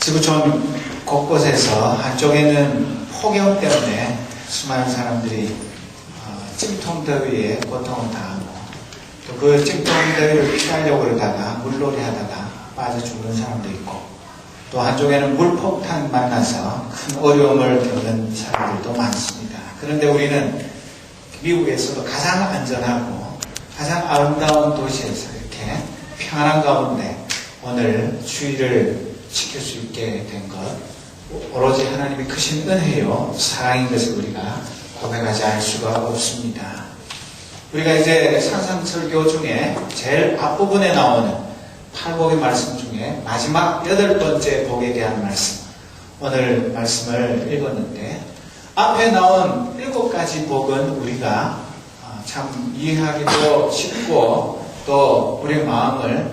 지구촌 곳곳에서 한쪽에는 폭염 때문에 수많은 사람들이 찜통 더위에 고통을 당하고 또 그 찜통 더위를 피하려고 그러다가 물놀이 하다가 빠져 죽는 사람도 있고 또 한쪽에는 물폭탄 만나서 큰 어려움을 겪는 사람들도 많습니다. 그런데 우리는 미국에서도 가장 안전하고 가장 아름다운 도시에서 이렇게 평안한 가운데 오늘 주의를 지킬 수 있게 된 것, 오로지 하나님의 크신 은혜요 사랑인 것을 우리가 고백하지 않을 수가 없습니다. 우리가 이제 산상설교 중에 제일 앞부분에 나오는 8복의 말씀 중에 마지막 8번째 복에 대한 말씀, 오늘 말씀을 읽었는데 앞에 나온 7가지 복은 우리가 참 이해하기도 쉽고 또 우리의 마음을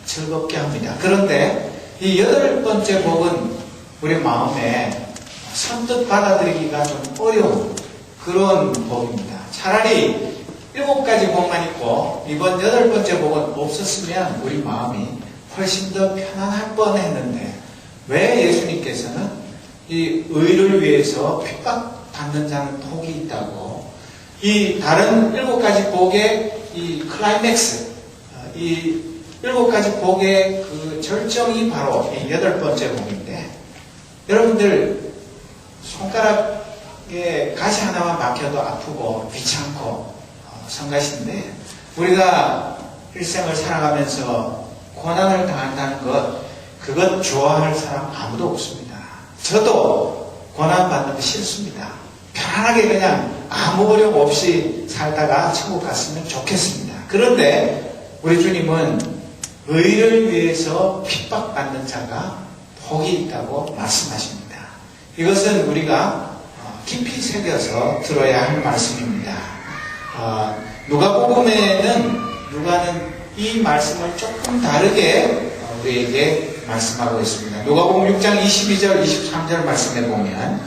즐겁게 합니다. 그런데 이 8번째 복은 우리 마음에 선뜻 받아들이기가 좀 어려운 그런 복입니다. 차라리 7가지 복만 있고 이번 8번째 복은 없었으면 우리 마음이 훨씬 더 편안할 뻔했는데 왜 예수님께서는 이 의를 위해서 핍박받는 자는 복이 있다고 이 다른 7가지 복의 이 클라이맥스, 이 7가지 복의 그 절정이 바로 이 8번째 복인데 여러분들 손가락에 가시 하나만 막혀도 아프고 귀찮고 성가신데 우리가 일생을 살아가면서 고난을 당한다는 것 그것 좋아할 사람 아무도 없습니다. 저도 고난받는 거 싫습니다. 편안하게 그냥 아무 어려움 없이 살다가 천국 갔으면 좋겠습니다. 그런데 우리 주님은 의를 위해서 핍박받는 자가 복이 있다고 말씀하십니다. 이것은 우리가 깊이 새겨서 들어야 할 말씀입니다. 누가복음에는 누가는 이 말씀을 조금 다르게 우리에게 말씀하고 있습니다. 누가복음 6장 22절 23절 말씀에 보면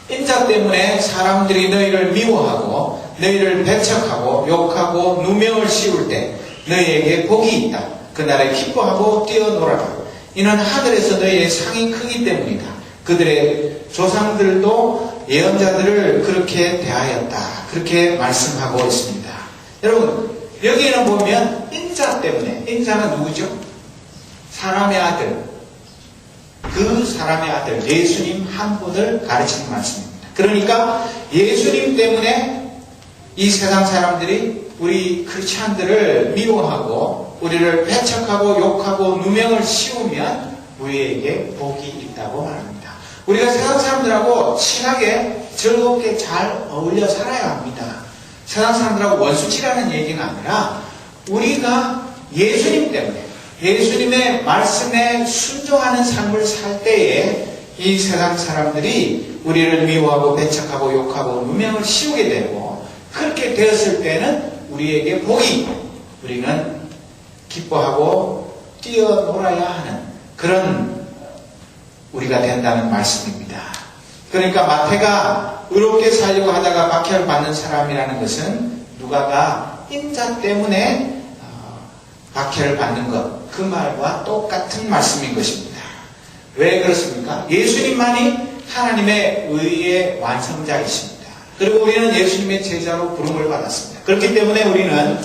인자 때문에 사람들이 너희를 미워하고 너희를 배척하고 욕하고 누명을 씌울 때 너희에게 복이 있다. 그날에 기뻐하고 뛰어놀아라. 이는 하늘에서 너희의 상이 크기 때문이다. 그들의 조상들도 예언자들을 그렇게 대하였다. 그렇게 말씀하고 있습니다. 여러분 여기에는 보면 인자 때문에, 인자가 누구죠? 사람의 아들, 그 사람의 아들 예수님 한 분을 가르치는 말씀입니다. 그러니까 예수님 때문에 이 세상 사람들이 우리 크리스찬들을 미워하고 우리를 배척하고 욕하고 누명을 씌우면 우리에게 복이 있다고 말합니다. 우리가 세상 사람들하고 친하게 즐겁게 잘 어울려 살아야 합니다. 세상 사람들하고 원수치라는 얘기가 아니라 우리가 예수님 때문에 예수님의 말씀에 순종하는 삶을 살 때에 이 세상 사람들이 우리를 미워하고 배척하고 욕하고 누명을 씌우게 되고 그렇게 되었을 때는 우리에게 복이 있고 우리는 기뻐하고 뛰어놀아야 하는 그런 우리가 된다는 말씀입니다. 그러니까 마태가 의롭게 살려고 하다가 박해를 받는 사람이라는 것은 누가가 인자 때문에 박해를 받는 것, 그 말과 똑같은 말씀인 것입니다. 왜 그렇습니까? 예수님만이 하나님의 의의 완성자이십니다. 그리고 우리는 예수님의 제자로 부름을 받았습니다. 그렇기 때문에 우리는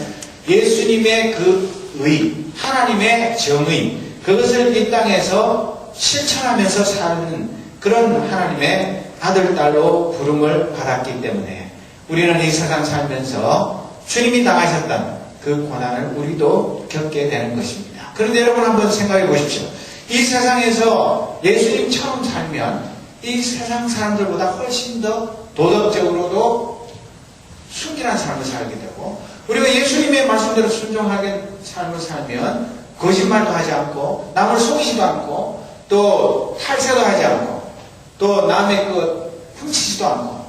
예수님의 그 의, 하나님의 정의, 그것을 이 땅에서 실천하면서 사는 그런 하나님의 아들, 딸로 부름을 받았기 때문에 우리는 이 세상 살면서 주님이 당하셨던 그 고난을 우리도 겪게 되는 것입니다. 그런데 여러분 한번 생각해 보십시오. 이 세상에서 예수님처럼 살면 이 세상 사람들보다 훨씬 더 도덕적으로도 순결한 삶을 살게 되고 우리가 예수님의 말씀대로 순종하게 삶을 살면 거짓말도 하지 않고 남을 속이지도 않고 또 탈세도 하지 않고 또 남의 것 훔치지도 않고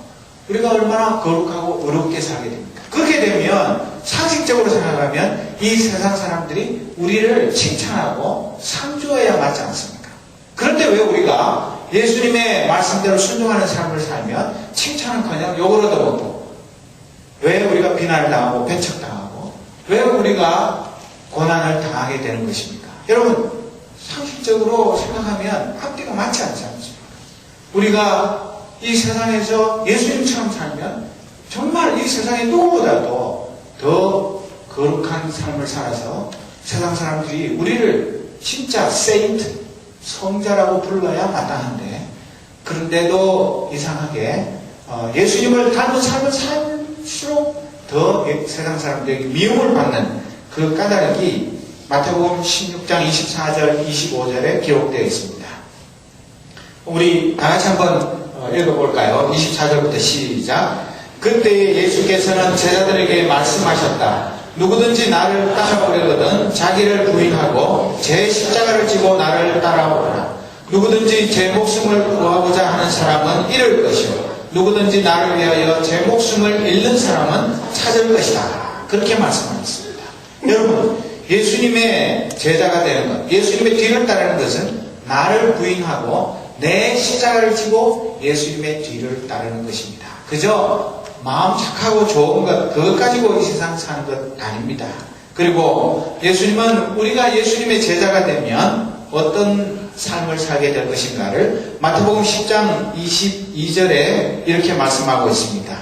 우리가 얼마나 거룩하고 의롭게 살게 됩니까? 그렇게 되면 상식적으로 생각하면 이 세상 사람들이 우리를 칭찬하고 상주해야 맞지 않습니까? 그런데 왜 우리가 예수님의 말씀대로 순종하는 삶을 살면 칭찬은커녕 욕을 얻어먹고 왜 우리가 비난을 당하고 배척당하고 왜 우리가 고난을 당하게 되는 것입니까? 여러분 상식적으로 생각하면 앞뒤가 맞지 않지 않습니까? 우리가 이 세상에서 예수님처럼 살면 정말 이 세상의 누구보다도 더 거룩한 삶을 살아서 세상 사람들이 우리를 진짜 세인트, 성자라고 불러야 마땅한데, 그런데도 이상하게 예수님을 닮은 삶을 살수록 더 세상 사람들에게 미움을 받는 그 까닭이 마태복음 16장 24절 25절에 기록되어 있습니다. 우리 다 같이 한번 읽어볼까요? 24절부터 시작. 그때 예수께서는 제자들에게 말씀하셨다. 누구든지 나를 따라오려거든 자기를 부인하고 제 십자가를 지고 나를 따라오라. 누구든지 제 목숨을 구하고자 하는 사람은 잃을 것이요 누구든지 나를 위하여 제 목숨을 잃는 사람은 찾을 것이다. 그렇게 말씀하셨습니다. 여러분, 예수님의 제자가 되는 것, 예수님의 뒤를 따르는 것은 나를 부인하고 내 십자가를 지고 예수님의 뒤를 따르는 것입니다. 그저 마음 착하고 좋은 것, 그것 가지고 이 세상 사는 것 아닙니다. 그리고 예수님은 우리가 예수님의 제자가 되면 어떤 삶을 살게 될 것인가를 마태복음 10장 22절에 이렇게 말씀하고 있습니다.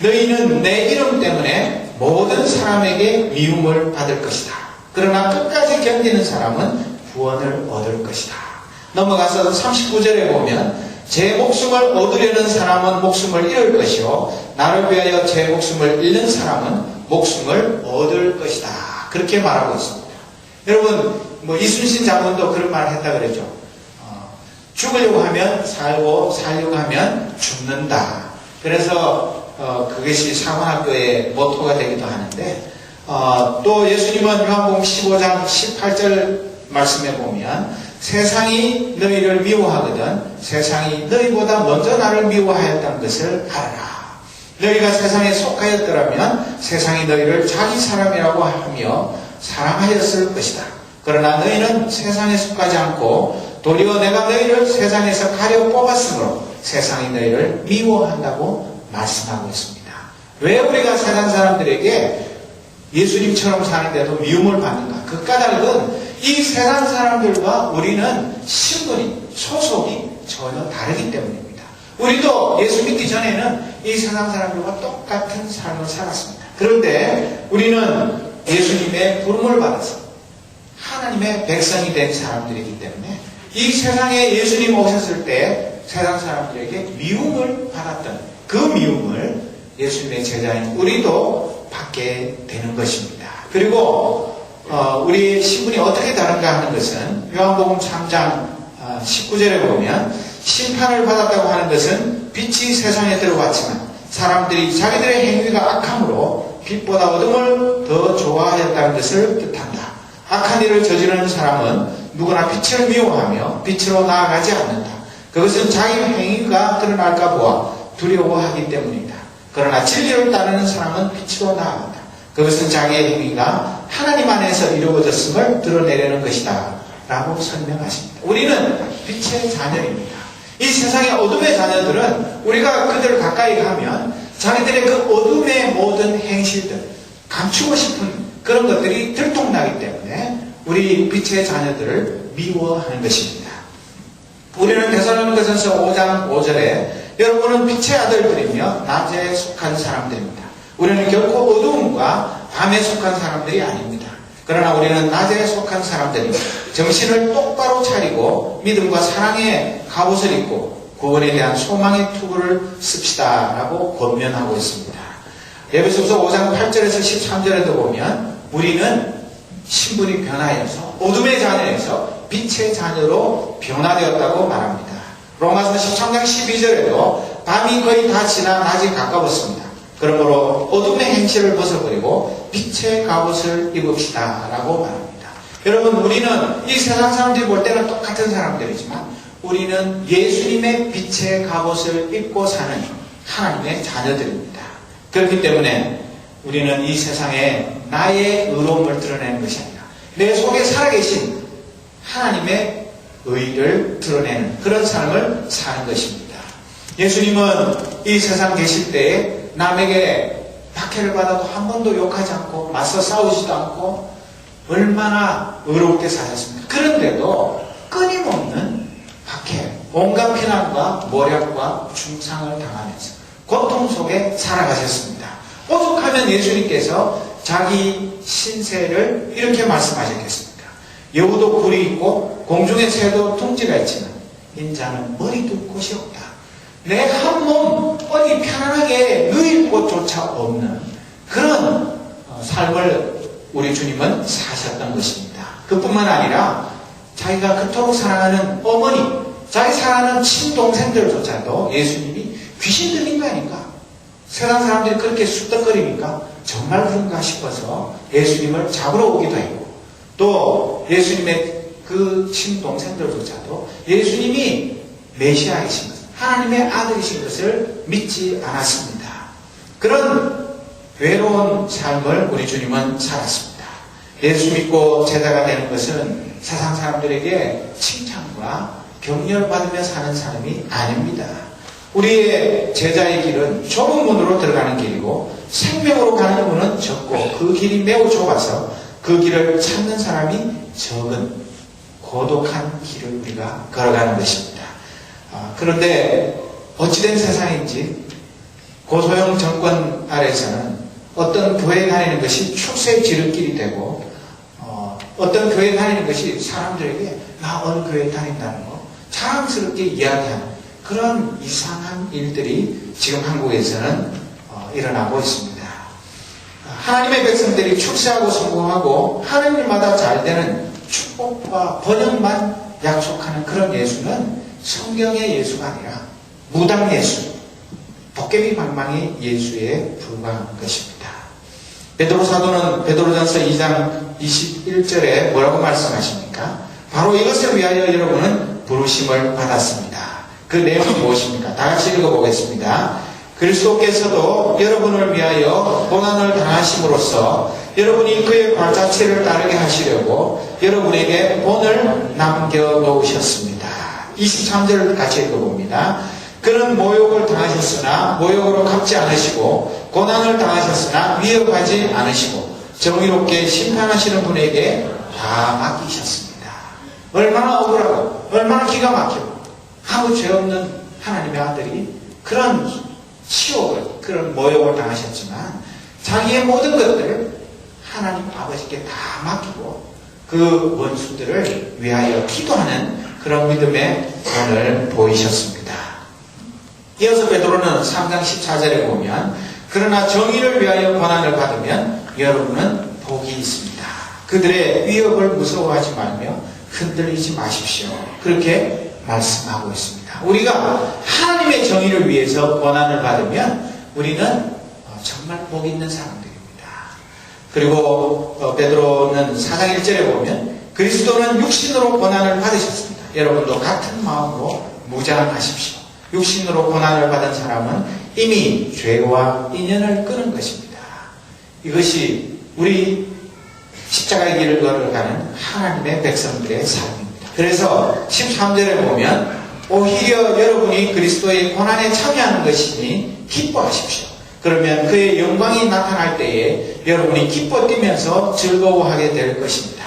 너희는 내 이름 때문에 모든 사람에게 미움을 받을 것이다. 그러나 끝까지 견디는 사람은 구원을 얻을 것이다. 넘어가서 39절에 보면 제 목숨을 얻으려는 사람은 목숨을 잃을 것이요 나를 위하여 제 목숨을 잃는 사람은 목숨을 얻을 것이다. 그렇게 말하고 있습니다. 여러분, 이순신 장군도 그런 말을 했다 그러죠. 죽으려고 하면 살고 살려고 하면 죽는다. 그래서 그것이 사관학교의 모토가 되기도 하는데, 또 예수님은 요한복음 15장 18절 말씀에 보면 세상이 너희를 미워하거든 세상이 너희보다 먼저 나를 미워하였다는 것을 알아라. 너희가 세상에 속하였더라면 세상이 너희를 자기 사람이라고 하며 사랑하였을 것이다. 그러나 너희는 세상에 속하지 않고 도리어 내가 너희를 세상에서 가려 뽑았으므로 세상이 너희를 미워한다고 말씀하고 있습니다. 왜 우리가 세상 사람들에게 예수님처럼 사는데도 미움을 받는가? 그 까닭은 이 세상 사람들과 우리는 신분이, 소속이 전혀 다르기 때문입니다. 우리도 예수 믿기 전에는 이 세상 사람들과 똑같은 삶을 살았습니다. 그런데 우리는 예수님의 부름을 받아서 하나님의 백성이 된 사람들이기 때문에 이 세상에 예수님 오셨을 때 세상 사람들에게 미움을 받았던 그 미움을 예수님의 제자인 우리도 받게 되는 것입니다. 그리고 우리 신분이 어떻게 다른가 하는 것은 요한복음 3장 19절에 보면 심판을 받았다고 하는 것은 빛이 세상에 들어왔지만 사람들이 자기들의 행위가 악함으로 빛보다 어둠을 더 좋아하였다는 것을 뜻한다. 악한 일을 저지르는 사람은 누구나 빛을 미워하며 빛으로 나아가지 않는다. 그것은 자기 행위가 드러날까 보아 두려워하기 때문이다. 그러나 진리를 따르는 사람은 빛으로 나아간다. 그것은 자기의 행위가 하나님 안에서 이루어졌음을 드러내려는 것이다. 라고 설명하십니다. 우리는 빛의 자녀입니다. 이 세상의 어둠의 자녀들은 우리가 그들을 가까이 가면 자기들의 그 어둠의 모든 행실들, 감추고 싶은 그런 것들이 들통나기 때문에 우리 빛의 자녀들을 미워하는 것입니다. 우리는 데살로니가전서 5장 5절에 여러분은 빛의 아들들이며 낮에 속한 사람들입니다. 우리는 결코 어두움과 밤에 속한 사람들이 아닙니다. 그러나 우리는 낮에 속한 사람들입니다. 정신을 똑바로 차리고 믿음과 사랑의 갑옷을 입고 구원에 대한 소망의 투구를 씁시다 라고 권면하고 있습니다. 에베소서 5장 8절에서 13절에도 보면 우리는 신분이 변화해서 어둠의 자녀에서 빛의 자녀로 변화되었다고 말합니다. 로마서 13장 12절에도 밤이 거의 다 지나 낮이 가까웠습니다. 그러므로 어둠의 행실을 벗어버리고 빛의 갑옷을 입읍시다 라고 말합니다. 여러분, 우리는 이 세상 사람들이 볼 때는 똑같은 사람들이지만 우리는 예수님의 빛의 갑옷을 입고 사는 하나님의 자녀들입니다. 그렇기 때문에 우리는 이 세상에 나의 의로움을 드러내는 것이 아니라 내 속에 살아계신 하나님의 의를 드러내는 그런 삶을 사는 것입니다. 예수님은 이 세상 계실 때에 남에게 박해를 받아도 한 번도 욕하지 않고 맞서 싸우지도 않고 얼마나 의롭게 사셨습니까? 그런데도 온갖 피난과 모략과 중상을 당하면서 고통 속에 살아가셨습니다. 오죽하면 예수님께서 자기 신세를 이렇게 말씀하셨겠습니까? 여우도 굴이 있고 공중의 새도 둥지가 있지만 인자는 머리 둘 곳이 없다. 내 한 몸 어디 편안하게 누일 곳조차 없는 그런 삶을 우리 주님은 사셨던 것입니다. 그뿐만 아니라 자기가 그토록 사랑하는 어머니, 자기 사랑하는 친동생들조차도 예수님이 귀신 들린 거 아닌가? 세상 사람들이 그렇게 쑥덕거리니까 정말 그런가 싶어서 예수님을 잡으러 오기도 했고, 또 예수님의 그 친동생들조차도 예수님이 메시아이신 것, 하나님의 아들이신 것을 믿지 않았습니다. 그런 외로운 삶을 우리 주님은 살았습니다. 예수 믿고 제자가 되는 것은 세상 사람들에게 칭찬과 격려를 받으며 사는 사람이 아닙니다. 우리의 제자의 길은 좁은 문으로 들어가는 길이고 생명으로 가는 문은 적고 그 길이 매우 좁아서 그 길을 찾는 사람이 적은 고독한 길을 우리가 걸어가는 것입니다. 그런데 어찌된 세상인지 고소영 정권 아래서는 어떤 교회에 다니는 것이 출세의 지름길이 되고 어떤 교회에 다니는 것이 사람들에게 나 어느 교회에 다닌다는 거 자랑스럽게 이야기하는 그런 이상한 일들이 지금 한국에서는 일어나고 있습니다. 하나님의 백성들이 출세하고 성공하고 하나님마다 잘 되는 축복과 번영만 약속하는 그런 예수는 성경의 예수가 아니라 무당 예수, 도깨비 방망이 예수에 불과한 것입니다. 베드로 사도는 베드로전서 2장 21절에 뭐라고 말씀하십니까? 바로 이것을 위하여 여러분은 부르심을 받았습니다. 그 내용이 무엇입니까? 다 같이 읽어보겠습니다. 그리스도께서도 여러분을 위하여 고난을 당하심으로써 여러분이 그의 발자취를 따르게 하시려고 여러분에게 본을 남겨놓으셨습니다. 23절을 같이 읽어봅니다. 그는 모욕을 당하셨으나 모욕으로 갚지 않으시고 고난을 당하셨으나 위협하지 않으시고 정의롭게 심판하시는 분에게 다 맡기셨습니다. 얼마나 억울하고 얼마나 기가 막히고 아무 죄 없는 하나님의 아들이 그런 치욕을, 그런 모욕을 당하셨지만 자기의 모든 것들을 하나님 아버지께 다 맡기고 그 원수들을 위하여 기도하는 그런 믿음의 본을 보이셨습니다. 이어서 베드로는 3장 14절에 보면 그러나 정의를 위하여 고난을 받으면 여러분은 복이 있습니다. 그들의 위협을 무서워하지 말며 흔들리지 마십시오. 그렇게 말씀하고 있습니다. 우리가 하나님의 정의를 위해서 고난을 받으면 우리는 정말 복 있는 사람들입니다. 그리고 베드로는 4장 1절에 보면 그리스도는 육신으로 고난을 받으셨습니다. 여러분도 같은 마음으로 무장하십시오. 육신으로 고난을 받은 사람은 이미 죄와 인연을 끊은 것입니다. 이것이 우리 십자가의 길을 걸어가는 하나님의 백성들의 삶입니다. 그래서 13절에 보면 오히려 여러분이 그리스도의 고난에 참여하는 것이니 기뻐하십시오. 그러면 그의 영광이 나타날 때에 여러분이 기뻐 뛰면서 즐거워하게 될 것입니다.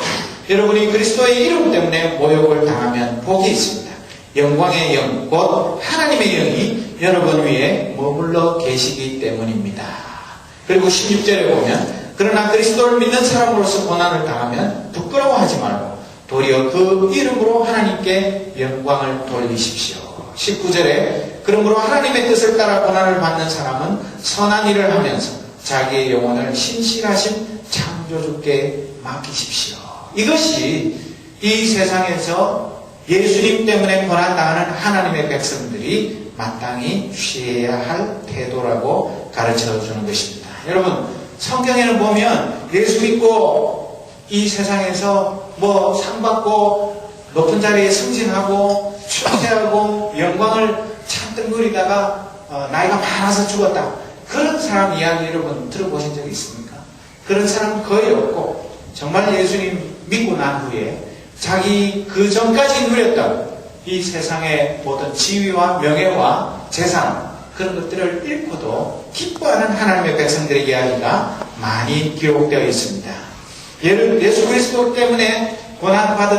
여러분이 그리스도의 이름 때문에 모욕을 당하면 복이 있습니다. 영광의 영, 곧 하나님의 영이 여러분 위에 머물러 계시기 때문입니다. 그리고 16절에 보면 그러나 그리스도를 믿는 사람으로서 고난을 당하면 부끄러워하지 말고 도리어 그 이름으로 하나님께 영광을 돌리십시오. 19절에 그러므로 하나님의 뜻을 따라 고난을 받는 사람은 선한 일을 하면서 자기의 영혼을 신실하신 창조주께 맡기십시오. 이것이 이 세상에서 예수님 때문에 고난당하는 하나님의 백성들이 마땅히 취해야 할 태도라고 가르쳐주는 것입니다. 여러분, 성경에는 보면 예수 믿고 이 세상에서 상 받고 높은 자리에 승진하고 출세하고 영광을 잔뜩 누리다가 나이가 많아서 죽었다. 그런 사람 이야기 여러분 들어보신 적이 있습니까? 그런 사람 거의 없고 정말 예수님 믿고 난 후에 자기 그 전까지 누렸던 이 세상의 모든 지위와 명예와 재산 그런 것들을 잃고도 기뻐하는 하나님의 백성들의 이야기가 많이 기록되어 있습니다. 예수 그리스도 때문에 고난받은